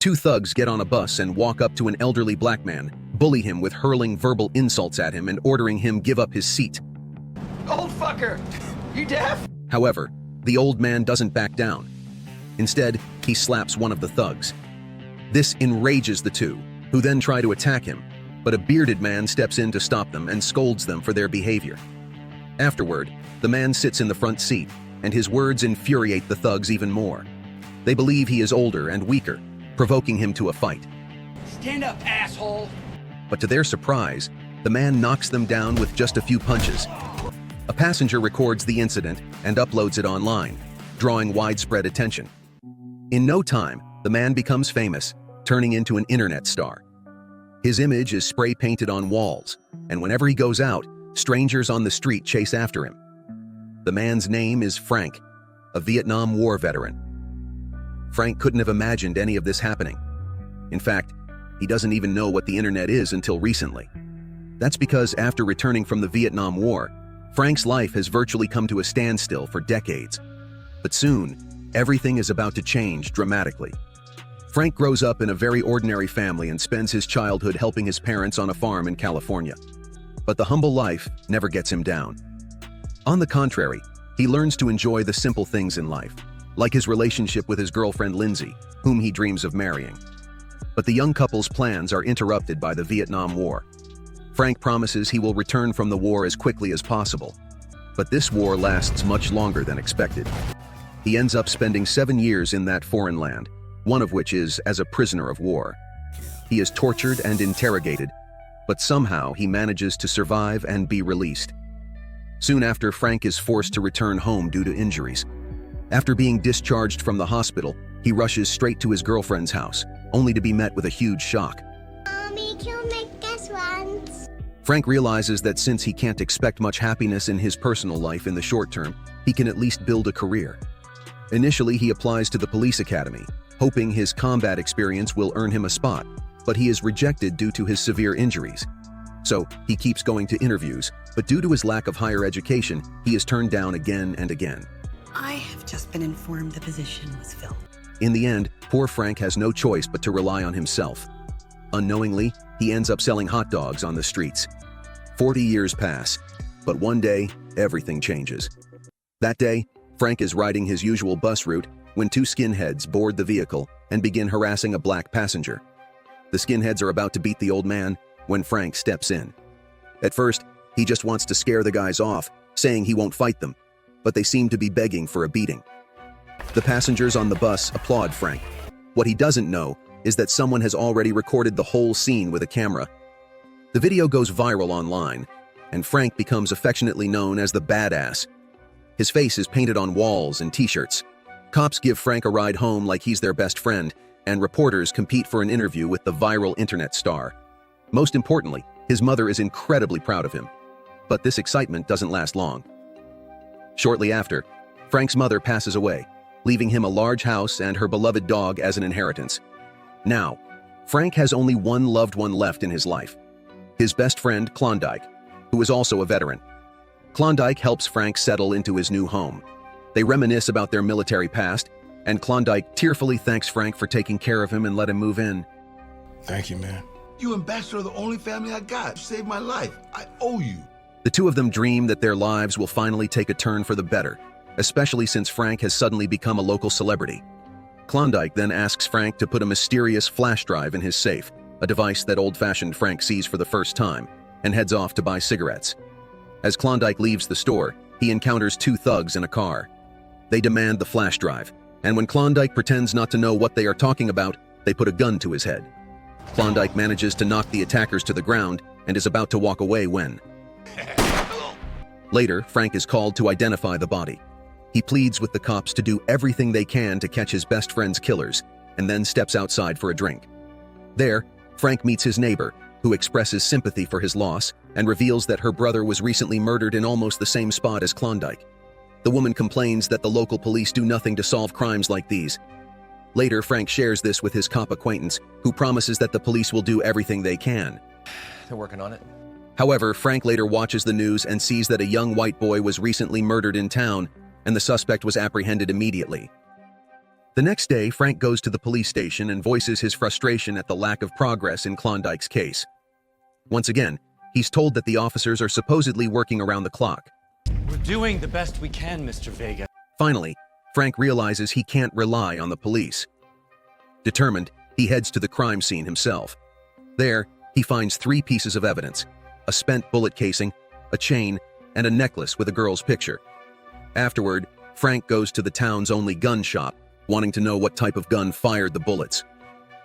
Two thugs get on a bus and walk up to an elderly black man, bully him with hurling verbal insults at him and ordering him give up his seat. Old fucker! You deaf? However, the old man doesn't back down. Instead, he slaps one of the thugs. This enrages the two, who then try to attack him, but a bearded man steps in to stop them and scolds them for their behavior. Afterward, the man sits in the front seat, and his words infuriate the thugs even more. They believe he is older and weaker, provoking him to a fight. Stand up, asshole! But to their surprise, the man knocks them down with just a few punches. A passenger records the incident and uploads it online, drawing widespread attention. In no time, the man becomes famous, turning into an internet star. His image is spray-painted on walls, and whenever he goes out, strangers on the street chase after him. The man's name is Frank, a Vietnam War veteran. Frank couldn't have imagined any of this happening. In fact, he doesn't even know what the internet is until recently. That's because after returning from the Vietnam War, Frank's life has virtually come to a standstill for decades. But soon, everything is about to change dramatically. Frank grows up in a very ordinary family and spends his childhood helping his parents on a farm in California. But the humble life never gets him down. On the contrary, he learns to enjoy the simple things in life, like his relationship with his girlfriend Lindsay, whom he dreams of marrying. But the young couple's plans are interrupted by the Vietnam War. Frank promises he will return from the war as quickly as possible, but this war lasts much longer than expected. He ends up spending 7 years in that foreign land, one of which is as a prisoner of war. He is tortured and interrogated, but somehow he manages to survive and be released. Soon after, Frank is forced to return home due to injuries. After being discharged from the hospital, he rushes straight to his girlfriend's house, only to be met with a huge shock. Mommy, can you make us once? Frank realizes that since he can't expect much happiness in his personal life in the short term, he can at least build a career. Initially, he applies to the police academy, hoping his combat experience will earn him a spot, but he is rejected due to his severe injuries. So, he keeps going to interviews, but due to his lack of higher education, he is turned down again and again. I have just been informed the position was filled. In the end, poor Frank has no choice but to rely on himself. Unknowingly, he ends up selling hot dogs on the streets. 40 years pass, but one day, everything changes. That day, Frank is riding his usual bus route when two skinheads board the vehicle and begin harassing a black passenger. The skinheads are about to beat the old man when Frank steps in. At first, he just wants to scare the guys off, saying he won't fight them, but they seem to be begging for a beating. The passengers on the bus applaud Frank. What he doesn't know is that someone has already recorded the whole scene with a camera. The video goes viral online, and Frank becomes affectionately known as the Badass. His face is painted on walls and t-shirts. Cops give Frank a ride home like he's their best friend, and reporters compete for an interview with the viral internet star. Most importantly, his mother is incredibly proud of him. But this excitement doesn't last long. Shortly after, Frank's mother passes away, leaving him a large house and her beloved dog as an inheritance. Now, Frank has only one loved one left in his life: his best friend, Klondike, who is also a veteran. Klondike helps Frank settle into his new home. They reminisce about their military past, and Klondike tearfully thanks Frank for taking care of him and let him move in. Thank you, man. You and Baxter are the only family I got. You saved my life. I owe you. The two of them dream that their lives will finally take a turn for the better, especially since Frank has suddenly become a local celebrity. Klondike then asks Frank to put a mysterious flash drive in his safe, a device that old-fashioned Frank sees for the first time, and heads off to buy cigarettes. As Klondike leaves the store, he encounters two thugs in a car. They demand the flash drive, and when Klondike pretends not to know what they are talking about, they put a gun to his head. Klondike manages to knock the attackers to the ground and is about to walk away when... Later, Frank is called to identify the body. He pleads with the cops to do everything they can to catch his best friend's killers, and then steps outside for a drink. There, Frank meets his neighbor, who expresses sympathy for his loss and reveals that her brother was recently murdered in almost the same spot as Klondike. The woman complains that the local police do nothing to solve crimes like these. Later, Frank shares this with his cop acquaintance, who promises that the police will do everything they can. They're working on it. However, Frank later watches the news and sees that a young white boy was recently murdered in town, and the suspect was apprehended immediately. The next day, Frank goes to the police station and voices his frustration at the lack of progress in Klondike's case. Once again, he's told that the officers are supposedly working around the clock. We're doing the best we can, Mr. Vega. Finally, Frank realizes he can't rely on the police. Determined, he heads to the crime scene himself. There, he finds 3 pieces of evidence: a spent bullet casing, a chain, and a necklace with a girl's picture. Afterward, Frank goes to the town's only gun shop, wanting to know what type of gun fired the bullets.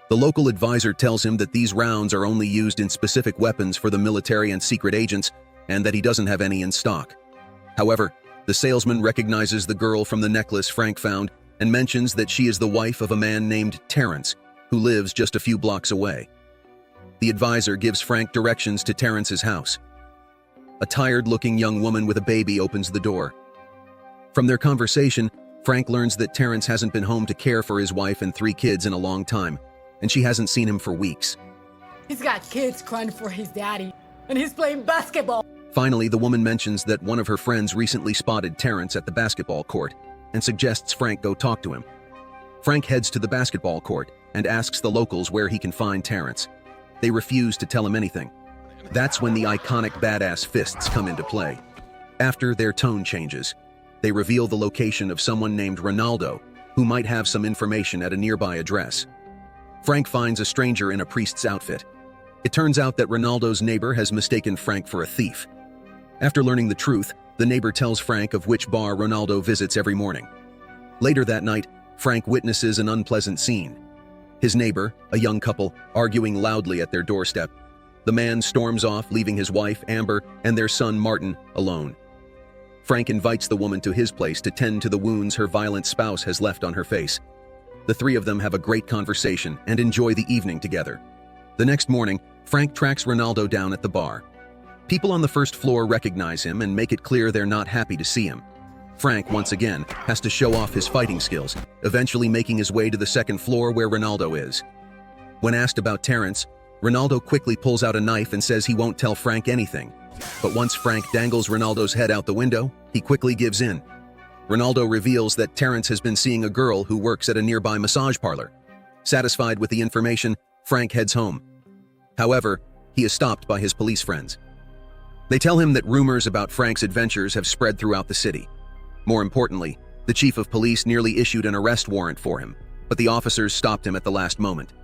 The local advisor tells him that these rounds are only used in specific weapons for the military and secret agents, and that he doesn't have any in stock. However, the salesman recognizes the girl from the necklace Frank found and mentions that she is the wife of a man named Terrence, who lives just a few blocks away. The advisor gives Frank directions to Terrence's house. A tired-looking young woman with a baby opens the door. From their conversation, Frank learns that Terrence hasn't been home to care for his wife and 3 kids in a long time, and she hasn't seen him for weeks. He's got kids crying for his daddy, and he's playing basketball. Finally, the woman mentions that one of her friends recently spotted Terrence at the basketball court and suggests Frank go talk to him. Frank heads to the basketball court and asks the locals where he can find Terrence. They refuse to tell him anything. That's when the iconic badass fists come into play. After their tone changes, they reveal the location of someone named Ronaldo, who might have some information at a nearby address. Frank finds a stranger in a priest's outfit. It turns out that Ronaldo's neighbor has mistaken Frank for a thief. After learning the truth, the neighbor tells Frank of which bar Ronaldo visits every morning. Later that night, Frank witnesses an unpleasant scene. His neighbor, a young couple, arguing loudly at their doorstep. The man storms off, leaving his wife, Amber, and their son, Martin, alone. Frank invites the woman to his place to tend to the wounds her violent spouse has left on her face. The 3 of them have a great conversation and enjoy the evening together. The next morning, Frank tracks Ronaldo down at the bar. People on the first floor recognize him and make it clear they're not happy to see him. Frank, once again, has to show off his fighting skills, eventually making his way to the second floor where Ronaldo is. When asked about Terrence, Ronaldo quickly pulls out a knife and says he won't tell Frank anything. But once Frank dangles Ronaldo's head out the window, he quickly gives in. Ronaldo reveals that Terrence has been seeing a girl who works at a nearby massage parlor. Satisfied with the information, Frank heads home. However, he is stopped by his police friends. They tell him that rumors about Frank's adventures have spread throughout the city. More importantly, the chief of police nearly issued an arrest warrant for him, but the officers stopped him at the last moment.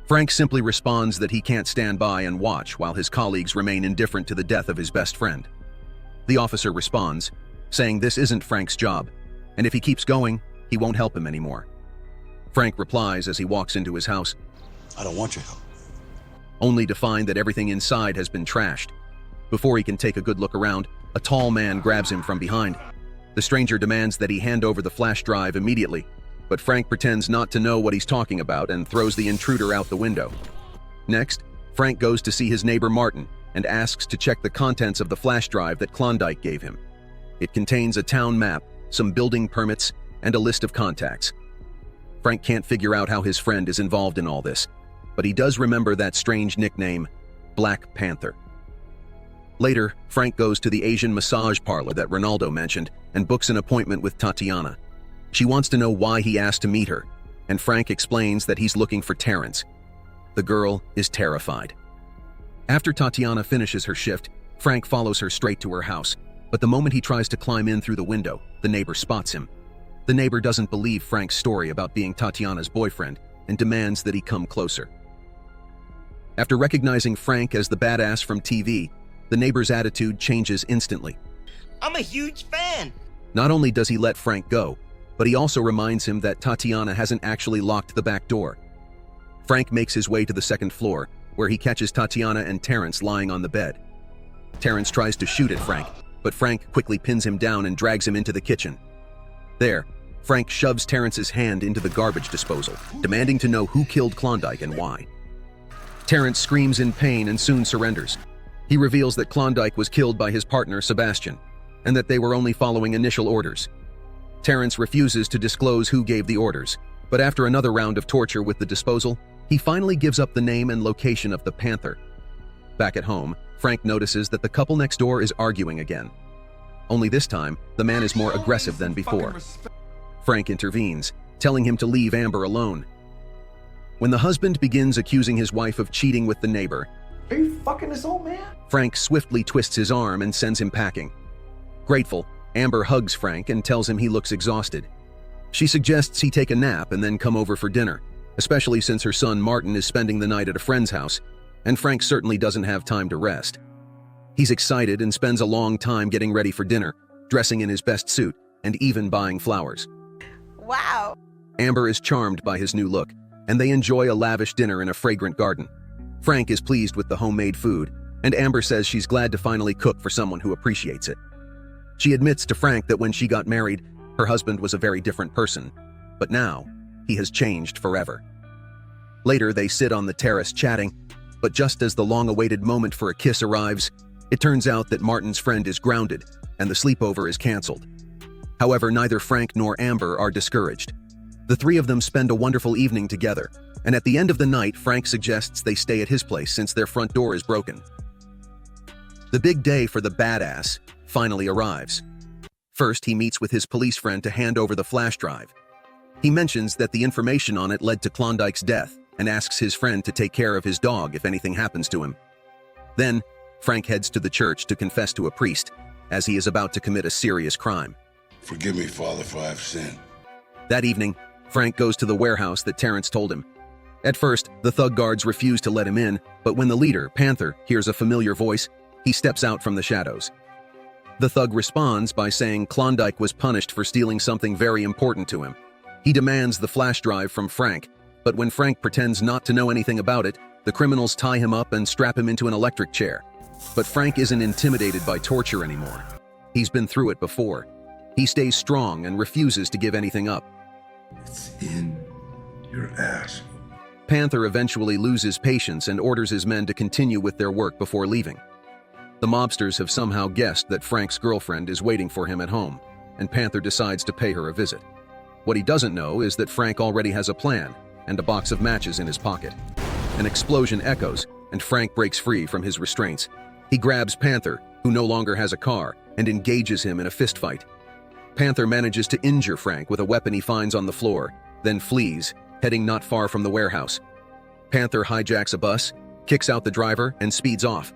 Frank simply responds that he can't stand by and watch while his colleagues remain indifferent to the death of his best friend. The officer responds, saying this isn't Frank's job, and if he keeps going, he won't help him anymore. Frank replies as he walks into his house, I don't want your help. only to find that everything inside has been trashed. Before he can take a good look around, a tall man grabs him from behind. The stranger demands that he hand over the flash drive immediately, but Frank pretends not to know what he's talking about and throws the intruder out the window. Next, Frank goes to see his neighbor Martin and asks to check the contents of the flash drive that Klondike gave him. It contains a town map, some building permits, and a list of contacts. Frank can't figure out how his friend is involved in all this, but he does remember that strange nickname, Black Panther. Later, Frank goes to the Asian massage parlor that Ronaldo mentioned and books an appointment with Tatiana. She wants to know why he asked to meet her, and Frank explains that he's looking for Terrence. The girl is terrified. After Tatiana finishes her shift, Frank follows her straight to her house, but the moment he tries to climb in through the window, the neighbor spots him. The neighbor doesn't believe Frank's story about being Tatiana's boyfriend and demands that he come closer. After recognizing Frank as the badass from TV, the neighbor's attitude changes instantly. I'm a huge fan. Not only does he let Frank go, but he also reminds him that Tatiana hasn't actually locked the back door. Frank makes his way to the second floor, where he catches Tatiana and Terrence lying on the bed. Terrence tries to shoot at Frank, but Frank quickly pins him down and drags him into the kitchen. There, Frank shoves Terrence's hand into the garbage disposal, demanding to know who killed Klondike and why. Terrence screams in pain and soon surrenders. He reveals that Klondike was killed by his partner, Sebastian, and that they were only following initial orders. Terrence refuses to disclose who gave the orders, but after another round of torture with the disposal, he finally gives up the name and location of the Panther. Back at home, Frank notices that the couple next door is arguing again. Only this time, the man is more aggressive than before. Frank intervenes, telling him to leave Amber alone. When the husband begins accusing his wife of cheating with the neighbor, Are you fucking this old man? Frank swiftly twists his arm and sends him packing. Grateful, Amber hugs Frank and tells him he looks exhausted. She suggests he take a nap and then come over for dinner, especially since her son Martin is spending the night at a friend's house, and Frank certainly doesn't have time to rest. He's excited and spends a long time getting ready for dinner, dressing in his best suit and even buying flowers. Wow. Amber is charmed by his new look, and they enjoy a lavish dinner in a fragrant garden. Frank is pleased with the homemade food, and Amber says she's glad to finally cook for someone who appreciates it. She admits to Frank that when she got married, her husband was a very different person, but now he has changed forever. Later, they sit on the terrace chatting, but just as the long-awaited moment for a kiss arrives, it turns out that Martin's friend is grounded and the sleepover is canceled. However, neither Frank nor Amber are discouraged. The three of them spend a wonderful evening together, and at the end of the night, Frank suggests they stay at his place since their front door is broken. The big day for the badass finally arrives. First, he meets with his police friend to hand over the flash drive. He mentions that the information on it led to Klondike's death and asks his friend to take care of his dog if anything happens to him. Then, Frank heads to the church to confess to a priest, as he is about to commit a serious crime. Forgive me, Father, for I've sinned. That evening, Frank goes to the warehouse that Terrence told him. At first, the thug guards refuse to let him in, but when the leader, Panther, hears a familiar voice, he steps out from the shadows. The thug responds by saying Klondike was punished for stealing something very important to him. He demands the flash drive from Frank, but when Frank pretends not to know anything about it, the criminals tie him up and strap him into an electric chair. But Frank isn't intimidated by torture anymore. He's been through it before. He stays strong and refuses to give anything up. It's in your ass. Panther eventually loses patience and orders his men to continue with their work before leaving. The mobsters have somehow guessed that Frank's girlfriend is waiting for him at home, and Panther decides to pay her a visit. What he doesn't know is that Frank already has a plan and a box of matches in his pocket. An explosion echoes, and Frank breaks free from his restraints. He grabs Panther, who no longer has a car, and engages him in a fistfight. Panther manages to injure Frank with a weapon he finds on the floor, then flees, heading not far from the warehouse. Panther hijacks a bus, kicks out the driver, and speeds off.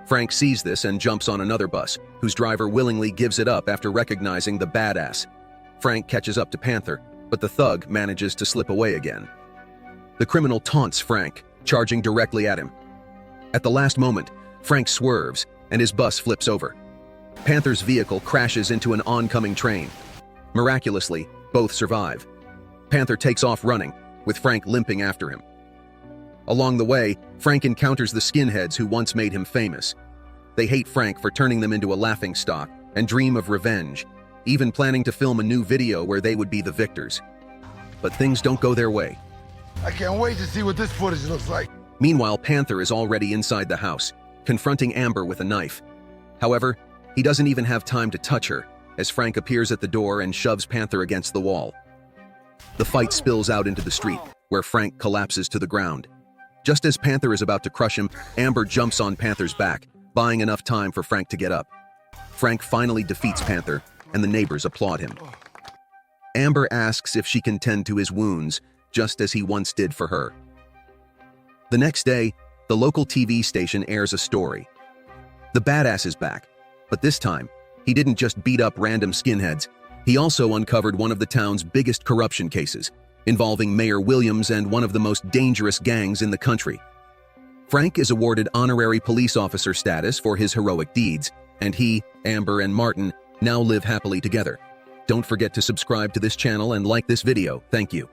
Frank sees this and jumps on another bus, whose driver willingly gives it up after recognizing the badass. Frank catches up to Panther, but the thug manages to slip away again. The criminal taunts Frank, charging directly at him. At the last moment, Frank swerves, and his bus flips over. Panther's vehicle crashes into an oncoming train. Miraculously, both survive. Panther takes off running, with Frank limping after him. Along the way, Frank encounters the skinheads who once made him famous. They hate Frank for turning them into a laughingstock and dream of revenge, even planning to film a new video where they would be the victors. But things don't go their way. I can't wait to see what this footage looks like. Meanwhile, Panther is already inside the house, confronting Amber with a knife. However, he doesn't even have time to touch her, as Frank appears at the door and shoves Panther against the wall. The fight spills out into the street, where Frank collapses to the ground. Just as Panther is about to crush him, Amber jumps on Panther's back, buying enough time for Frank to get up. Frank finally defeats Panther, and the neighbors applaud him. Amber asks if she can tend to his wounds, just as he once did for her. The next day, the local TV station airs a story. The badass is back, but this time, he didn't just beat up random skinheads. He also uncovered one of the town's biggest corruption cases, involving Mayor Williams and one of the most dangerous gangs in the country. Frank is awarded honorary police officer status for his heroic deeds, and he, Amber, and Martin now live happily together. Don't forget to subscribe to this channel and like this video. Thank you.